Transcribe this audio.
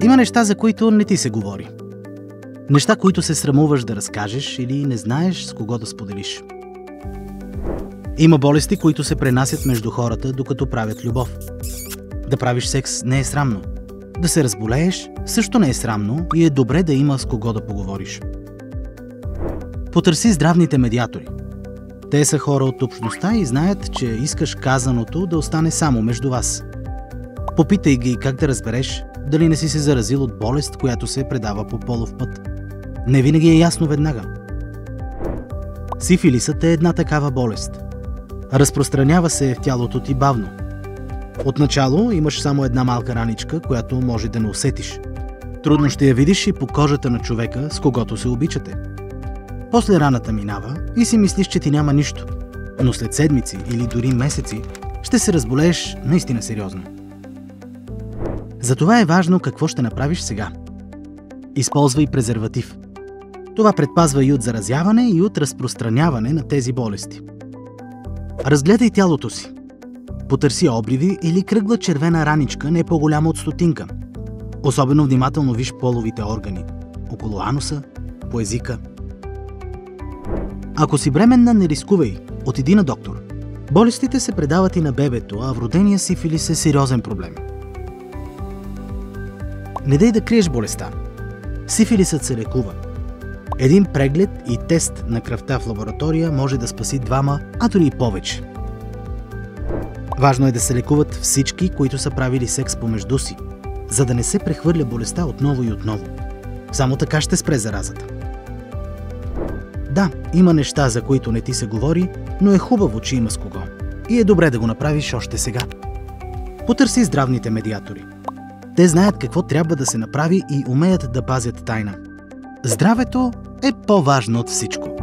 Има неща, за които не ти се говори. Неща, които се срамуваш да разкажеш или не знаеш с кого да споделиш. Има болести, които се пренасят между хората, докато правят любов. Да правиш секс не е срамно. Да се разболееш също не е срамно и е добре да има с кого да поговориш. Потърси здравните медиатори. Те са хора от общността и знаят, че искаш казаното да остане само между вас. Попитай ги как да разбереш дали не си се заразил от болест, която се предава по полов път. Не винаги е ясно веднага. Сифилисът е една такава болест. Разпространява се в тялото ти бавно. Отначало имаш само една малка раничка, която може да не усетиш. Трудно ще я видиш и по кожата на човека, с когото се обичате. После раната минава и си мислиш, че ти няма нищо. Но след седмици или дори месеци ще се разболееш наистина сериозно. Затова е важно какво ще направиш сега. Използвай презерватив. Това предпазва и от заразяване, и от разпространяване на тези болести. Разгледай тялото си. Потърси обриви или кръгла червена раничка, не по-голяма от стотинка. Особено внимателно виж половите органи. Около ануса, по езика. Ако си бременна, не рискувай. Отиди на доктор. Болестите се предават и на бебето, а вродения сифилис е сериозен проблем. Не дай да криеш болестта. Сифилисът се лекува. Един преглед и тест на кръвта в лаборатория може да спаси 2, а дори и повече. Важно е да се лекуват всички, които са правили секс помежду си, за да не се прехвърля болестта отново и отново. Само така ще спре заразата. Да, има неща, за които не ти се говори, но е хубаво, че има с кого. И е добре да го направиш още сега. Потърси здравните медиатори. Те знаят какво трябва да се направи и умеят да пазят тайна. Здравето е по-важно от всичко.